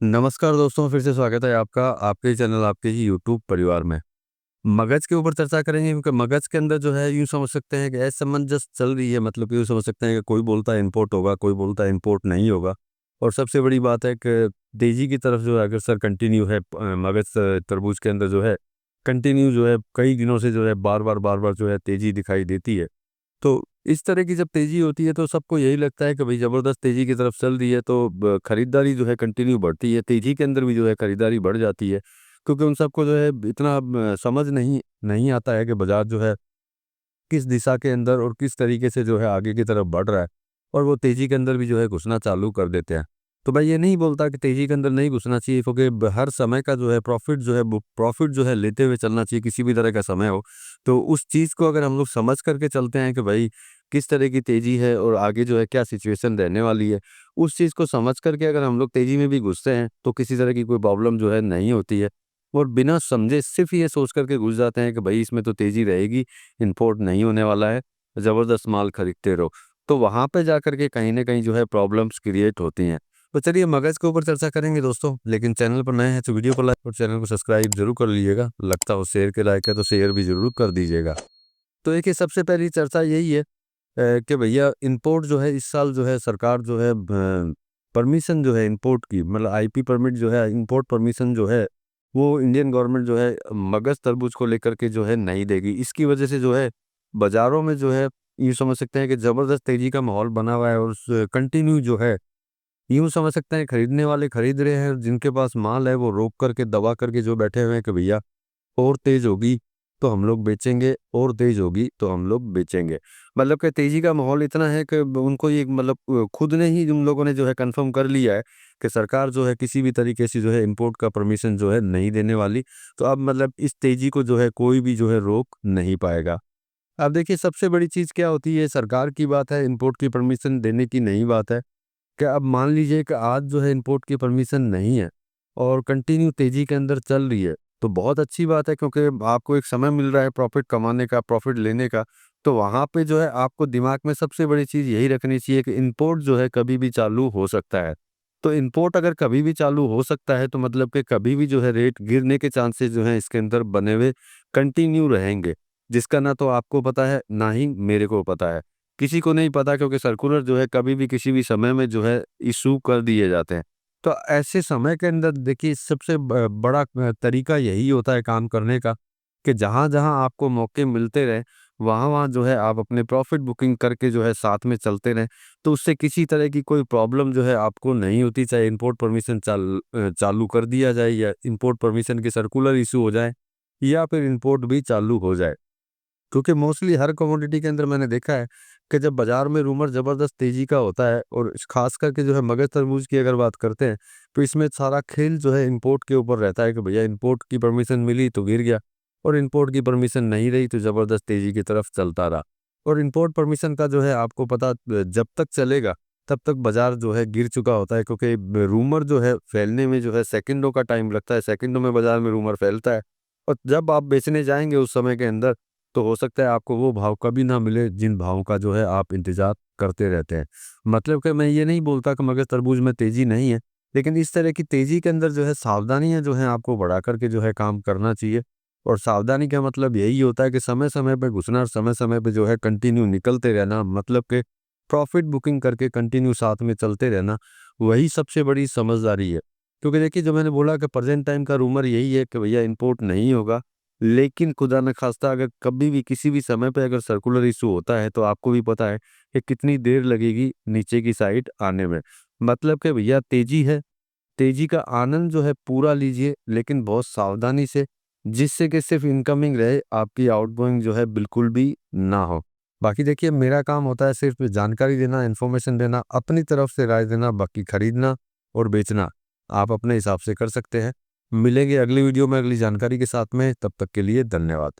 नमस्कार दोस्तों, फिर से स्वागत है आपका आपके ही चैनल, आपके ही यूट्यूब परिवार में। मगज़ के ऊपर चर्चा करेंगे क्योंकि मगज़ के अंदर जो है यूँ समझ सकते हैं कि असमंजस चल रही है। मतलब यूँ समझ सकते हैं कि कोई बोलता है इम्पोर्ट होगा, कोई बोलता है इम्पोर्ट नहीं होगा। और सबसे बड़ी बात है कि तेज़ी की तरफ जो है अग्रसर कंटिन्यू है। मगज़ तरबूज के अंदर जो है कंटिन्यू जो है कई दिनों से जो है बार-बार जो है तेज़ी दिखाई देती है। तो इस तरह की जब तेज़ी होती है तो सबको यही लगता है कि भई ज़बरदस्त तेज़ी की तरफ चल रही है, तो खरीदारी जो है कंटिन्यू बढ़ती है। तेज़ी के अंदर भी जो है खरीदारी बढ़ जाती है, क्योंकि उन सबको जो है इतना समझ नहीं नहीं आता है कि बाज़ार जो है किस दिशा के अंदर और किस तरीके से जो है आगे की तरफ बढ़ रहा है, और वो तेज़ी के अंदर भी जो है घुसना चालू कर देते हैं। तो मैं ये नहीं बोलता कि तेज़ी के अंदर नहीं घुसना चाहिए, क्योंकि हर समय का जो है प्रॉफ़िट जो है लेते हुए चलना चाहिए, किसी भी तरह का समय हो। तो उस चीज़ को अगर हम लोग समझ करके चलते हैं कि भाई किस तरह की तेज़ी है और आगे जो है क्या सिचुएशन रहने वाली है, उस चीज़ को समझ करके अगर हम लोग तेज़ी में भी घुसते हैं तो किसी तरह की कोई प्रॉब्लम जो है नहीं होती है। और बिना समझे सिर्फ़ ये सोच कर के घुस जाते हैं कि भई इसमें तो तेज़ी रहेगी, इम्पोर्ट नहीं होने वाला है, ज़बरदस्त माल खरीदते रहो। तो वहाँ पे जाकर के कहीं न कहीं जो है प्रॉब्लम्स क्रिएट होती हैं। तो चलिए मगज़ के ऊपर चर्चा करेंगे दोस्तों, लेकिन चैनल पर नए हैं तो वीडियो को लाइक और चैनल को सब्सक्राइब ज़रूर कर लीजिएगा। लगता हो शेयर के लायक है तो शेयर भी ज़रूर कर दीजिएगा। तो देखिए सबसे पहली चर्चा यही है कि भैया इम्पोर्ट जो है इस साल जो है सरकार जो है परमिशन जो है इम्पोर्ट की, मतलब आईपी परमिट जो है, इम्पोर्ट परमिशन जो है वो इंडियन गवर्नमेंट जो है मगज़ तरबूज को लेकर के जो है नहीं देगी। इसकी वजह से जो है बाज़ारों में जो है यूँ समझ सकते हैं कि ज़बरदस्त तेज़ी का माहौल बना हुआ है, और उस कंटिन्यू जो है यूँ समझ सकते हैं खरीदने वाले खरीद रहे हैं, और जिनके पास माल है वो रोक करके दबा करके जो बैठे हुए हैं कि भैया और तेज़ होगी तो हम लोग बेचेंगे, और तेज़ होगी तो हम लोग बेचेंगे। मतलब कि तेज़ी का माहौल इतना है कि उनको ये मतलब खुद ने ही उन लोगों ने जो है कन्फर्म कर लिया है कि सरकार जो है किसी भी तरीके से जो है इम्पोर्ट का परमिशन जो है नहीं देने वाली। तो अब मतलब इस तेज़ी को जो है कोई भी जो है रोक नहीं पाएगा। अब देखिए सबसे बड़ी चीज़ क्या होती है, सरकार की बात है, इम्पोर्ट की परमिशन देने की नहीं बात है। कि अब मान लीजिए कि आज जो है इम्पोर्ट की परमिशन नहीं है और कंटिन्यू तेज़ी के अंदर चल रही है, तो बहुत अच्छी बात है, क्योंकि आपको एक समय मिल रहा है प्रॉफ़िट कमाने का, प्रॉफ़िट लेने का। तो वहाँ पे जो है आपको दिमाग में सबसे बड़ी चीज़ यही रखनी चाहिए कि इम्पोर्ट जो है कभी भी चालू हो सकता है। तो इम्पोर्ट अगर कभी भी चालू हो सकता है तो मतलब कि कभी भी जो है रेट गिरने के चांसेस जो हैं इसके अंदर बने हुए कंटिन्यू रहेंगे, जिसका ना तो आपको पता है, ना ही मेरे को पता है। किसी को नहीं पता, क्योंकि सर्कुलर जो है कभी भी किसी भी समय में जो है इश्यू कर दिए जाते हैं। तो ऐसे समय के अंदर देखिए सबसे बड़ा तरीका यही होता है काम करने का, कि जहाँ-जहाँ आपको मौके मिलते रहें, वहाँ-वहाँ जो है आप अपने प्रॉफ़िट बुकिंग करके जो है साथ में चलते रहें। तो उससे किसी तरह की कोई प्रॉब्लम जो है आपको नहीं होती, चाहे इम्पोर्ट परमिशन चालू कर दिया जाए, या इम्पोर्ट परमिशन के सर्कुलर इश्यू हो जाए, या फिर इम्पोर्ट भी चालू हो जाए। क्योंकि मोस्टली हर कमोडिटी के अंदर मैंने देखा है कि जब बाजार में रूमर ज़बरदस्त तेज़ी का होता है, और ख़ास करके जो है मगज़ तरबूज की अगर बात करते हैं, तो इसमें सारा खेल जो है इम्पोर्ट के ऊपर रहता है कि भैया इम्पोर्ट की परमिशन मिली तो गिर गया, और इम्पोर्ट की परमिशन नहीं रही तो ज़बरदस्त तेज़ी की तरफ चलता रहा। और इम्पोर्ट परमिशन का जो है आपको पता जब तक चलेगा तब तक बाजार जो है गिर चुका होता है, क्योंकि रूमर जो है फैलने में जो है सेकंडों का टाइम लगता है, सेकंडों में बाजार में रूमर फैलता है। और जब आप बेचने जाएँगे उस समय के अंदर, तो हो सकता है आपको वो भाव कभी ना मिले जिन भावों का जो है आप इंतज़ार करते रहते हैं। मतलब कि मैं ये नहीं बोलता कि मगर तरबूज में तेज़ी नहीं है, लेकिन इस तरह की तेज़ी के अंदर जो है सावधानियाँ जो हैं आपको बढ़ा कर के जो है काम करना चाहिए। और सावधानी का मतलब यही होता है कि समय-समय पे घुसना और समय-समय पे जो है कंटिन्यू निकलते रहना, मतलब कि प्रॉफ़िट बुकिंग करके कंटिन्यू साथ में चलते रहना, वही सबसे बड़ी समझदारी है। क्योंकि देखिए जो मैंने बोला कि प्रेज़ेंट टाइम का रूमर यही है कि भैया इम्पोर्ट नहीं होगा। लेकिन खुदा न ख़ास्ता अगर कभी भी किसी भी समय पे अगर सर्कुलर इश्यू होता है तो आपको भी पता है कि कितनी देर लगेगी नीचे की साइड आने में। मतलब कि भैया तेज़ी है, तेज़ी का आनंद जो है पूरा लीजिए, लेकिन बहुत सावधानी से, जिससे कि सिर्फ़ इनकमिंग रहे, आपकी आउटगोइंग जो है बिल्कुल भी ना हो। बाकी देखिए मेरा काम होता है सिर्फ़ जानकारी देना, इन्फॉर्मेशन देना, अपनी तरफ से राय देना, बाकी खरीदना और बेचना आप अपने हिसाब से कर सकते हैं। मिलेंगे अगली वीडियो में अगली जानकारी के साथ में, तब तक के लिए धन्यवाद।